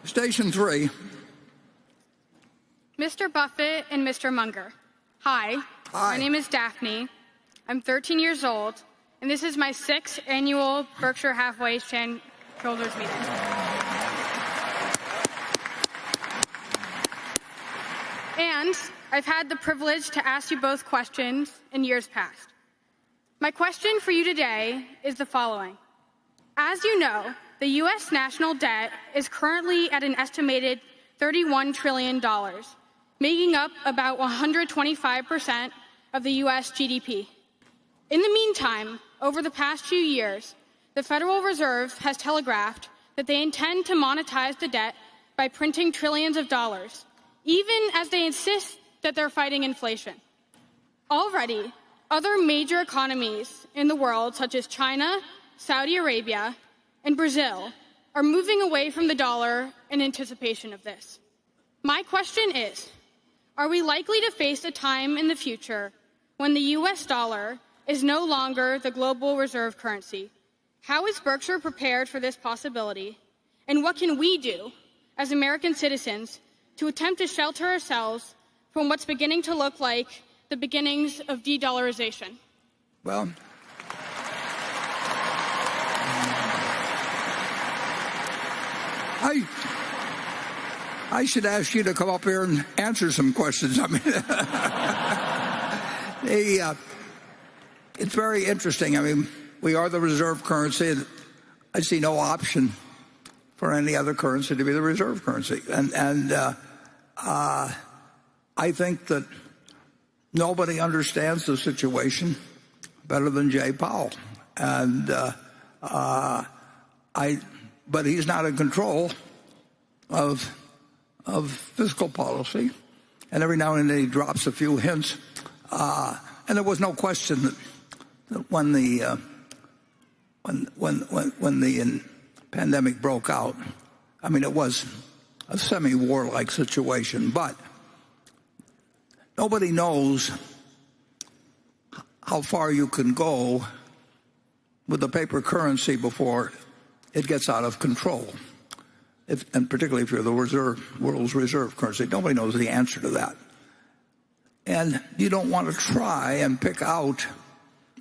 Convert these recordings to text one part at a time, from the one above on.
Station 3. Mr. Buffett and Mr. Munger. Hi. Hi. My name is Daphne. I'm 13 years old, and this is my 6th annual Berkshire Halfway Shareholders Meeting. And I've had the privilege to ask you both questions in years past. My question for you today is the following. As you know, the U.S. national debt is currently at an estimated $31 trillion, making up about 125% of the U.S. GDP. In the meantime, over the past few years, the Federal Reserve has telegraphed that they intend to monetize the debt by printing trillions of dollars, even as they insist that they're fighting inflation. Already, other major economies in the world, such as China, Saudi Arabia, and Brazil, are moving away from the dollar in anticipation of this. My question is, are we likely to face a time in the future when the U.S. dollar is no longer the global reserve currency? How is Berkshire prepared for this possibility? And what can we do as American citizens to attempt to shelter ourselves from what's beginning to look like the beginnings of de-dollarization? Well, I should ask you to come up here and answer some questions. I mean, it's very interesting. I mean, we are the reserve currency, and I see no option for any other currency to be the reserve currency. And I think that nobody understands the situation better than Jay Powell. And but he's not in control of fiscal policy, and every now and then he drops a few hints. And there was no question that when the pandemic broke out, I mean, it was a semi-war-like situation, but nobody knows how far you can go with the paper currency before it gets out of control. And particularly if you're the world's reserve currency. Nobody knows the answer to that. And you don't want to try and pick out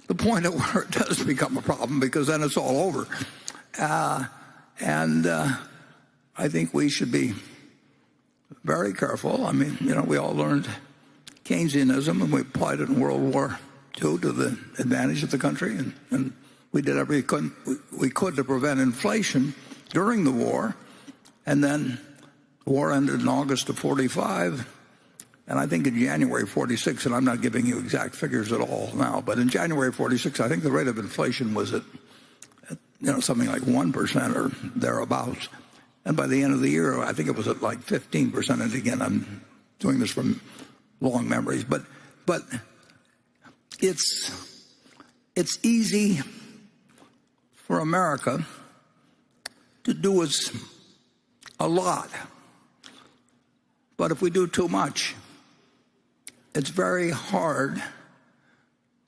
the point at where it does become a problem, because then it's all over. I think we should be very careful. I mean, we all learned Keynesianism, and we applied it in World War II to the advantage of the country. And we did everything we could to prevent inflation during the war. And then the war ended in August of 45, and I think in January 46, and I'm not giving you exact figures at all now, but in January 46, I think the rate of inflation was at something like 1% or thereabouts. And by the end of the year, I think it was at like 15%. And again, I'm doing this from long memories, but it's easy for America to do a lot. But if we do too much, it's very hard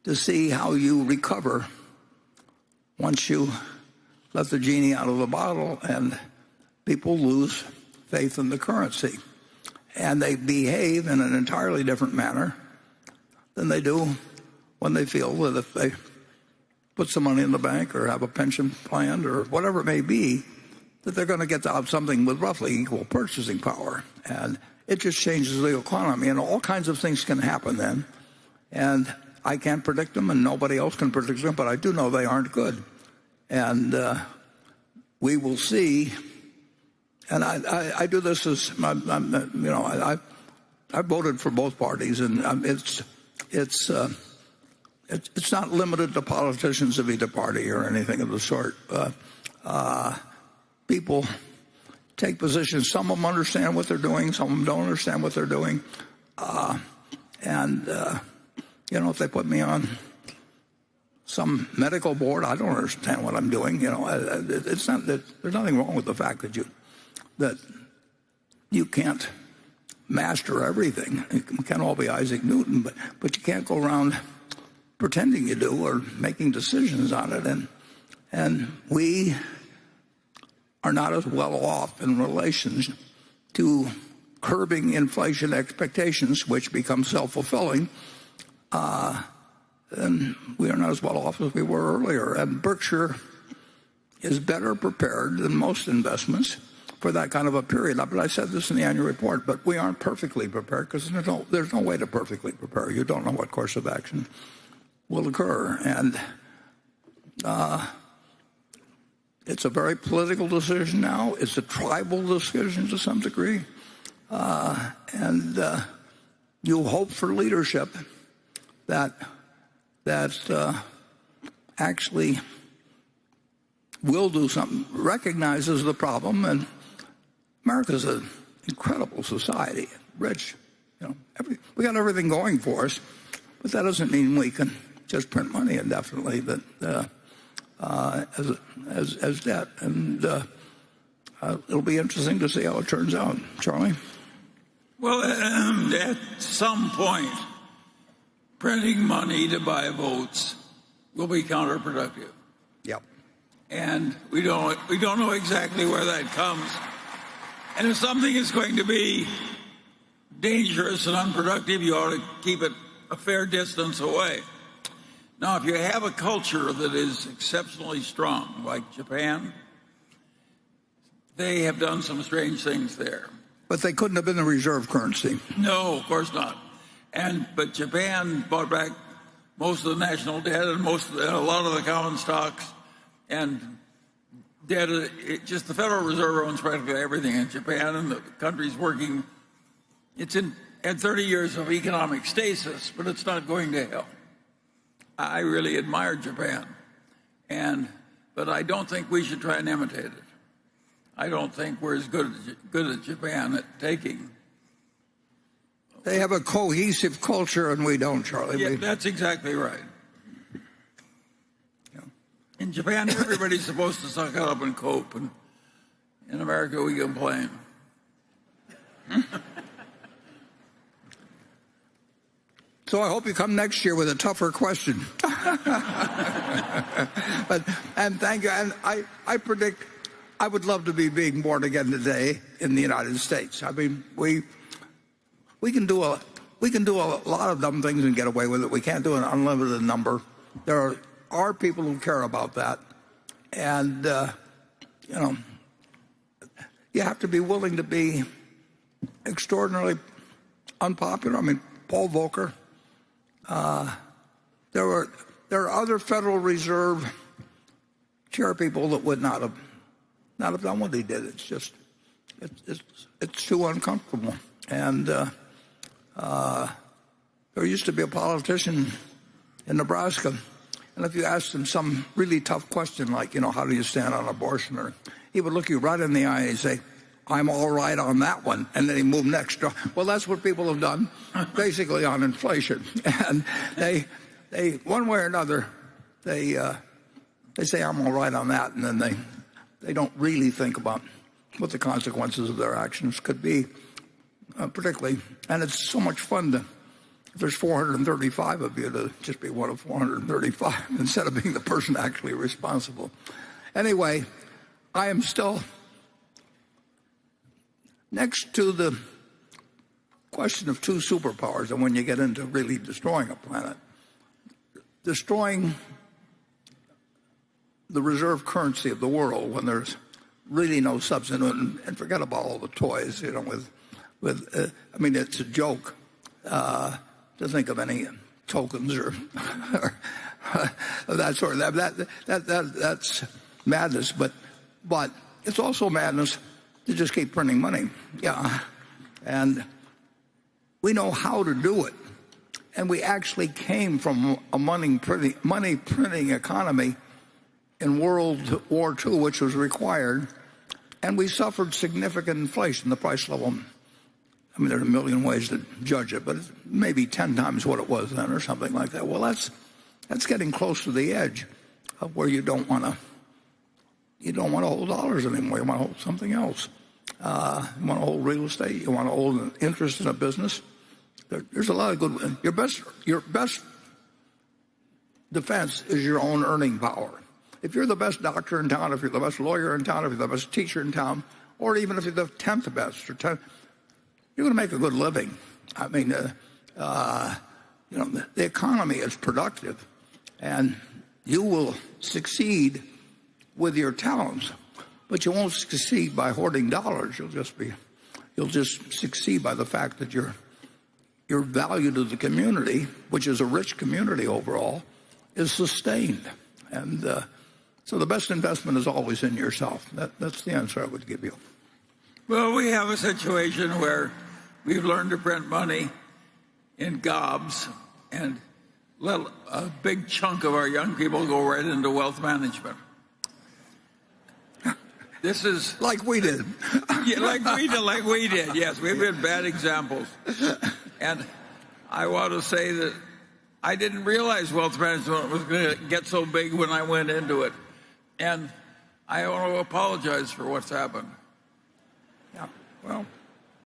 to see how you recover once you let the genie out of the bottle and people lose faith in the currency. And they behave in an entirely different manner than they do when they feel that if they put some money in the bank or have a pension plan or whatever it may be, that they're going to get out something with roughly equal purchasing power. And it just changes the economy, and all kinds of things can happen then. And I can't predict them, and nobody else can predict them, but I do know they aren't good. And we will see. And I do this as, I voted for both parties, and it's not limited to politicians of either party or anything of the sort. People take positions. Some of them understand what they're doing. Some of them don't understand what they're doing. If they put me on some medical board, I don't understand what I'm doing. It's not that there's nothing wrong with the fact that you can't master everything. You can't all be Isaac Newton, but you can't go around pretending you do or making decisions on it. And we are not as well off in relation to curbing inflation expectations, which become self-fulfilling, then we are not as well off as we were earlier. And Berkshire is better prepared than most investments for that kind of a period. But I said this in the annual report, but we aren't perfectly prepared because there's no way to perfectly prepare. You don't know what course of action will occur. And it's a very political decision now. It's a tribal decision to some degree. And you hope for leadership that actually will do something, recognizes the problem. And America's an incredible society, rich. We got everything going for us, but that doesn't mean we can just print money indefinitely as debt. And it'll be interesting to see how it turns out. Charlie? Well, at some point, printing money to buy votes will be counterproductive. Yep. And we don't know exactly where that comes. And if something is going to be dangerous and unproductive, you ought to keep it a fair distance away. Now, if you have a culture that is exceptionally strong, like Japan, they have done some strange things there. But they couldn't have been the reserve currency. No, of course not. But Japan bought back most of the national debt and a lot of the common stocks, and debt. Just the Federal Reserve owns practically everything in Japan, and the country's working. It's had 30 years of economic stasis, but it's not going to hell. I really admire Japan, but I don't think we should try and imitate it. I don't think we're as good as Japan at taking. They have a cohesive culture, and we don't, Charlie. Yeah, that's exactly right. Yeah. In Japan, everybody's supposed to suck it up and cope, and in America, we complain. So I hope you come next year with a tougher question. And thank you. And I predict I would love to be being born again today in the United States. I mean, we can do a lot of dumb things and get away with it. We can't do an unlimited number. There are people who care about that, and you have to be willing to be extraordinarily unpopular. I mean, Paul Volcker. There are other Federal Reserve chair people that would not have done what he did. It's just it's too uncomfortable. And there used to be a politician in Nebraska, and if you asked him some really tough question like, how do you stand on abortion, or he would look you right in the eye and say, I'm all right on that one, and then he moved next. Well, that's what people have done, basically on inflation. And they one way or another, they say I'm all right on that, and then they don't really think about what the consequences of their actions could be, particularly. And it's so much fun if there's 435 of you, to just be one of 435 instead of being the person actually responsible. Anyway, I am still. Next to the question of two superpowers, and when you get into really destroying a planet, destroying the reserve currency of the world when there's really no substitute, and forget about all the toys, I mean, it's a joke to think of any tokens or that sort of that's madness, but it's also madness to just keep printing money. Yeah. And we know how to do it. And we actually came from a money printing economy in World War II, which was required. And we suffered significant inflation. The price level, I mean, there's a million ways to judge it, but it's maybe 10 times what it was then or something like that. Well, that's getting close to the edge of where you don't want to hold dollars anymore. You want to hold something else. You want to hold real estate. You want to hold an interest in a business. There's a lot of good. Your best defense is your own earning power. if you're the best doctor in town, if you're the best lawyer in town, if you're the best teacher in town, or even if you're the 10th best, or 10th, you're going to make a good living. I mean, the economy is productive, and you will succeed with your talents, but you won't succeed by hoarding dollars. You'll just succeed by the fact that your value to the community, which is a rich community overall, is sustained. And so the best investment is always in yourself. That's the answer I would give you. Well, we have a situation where we've learned to print money in gobs and let a big chunk of our young people go right into wealth management. This is like we did. Yeah, like we did. Yes, we've been bad examples. And I want to say that I didn't realize wealth management was going to get so big when I went into it. And I want to apologize for what's happened. Yeah, well.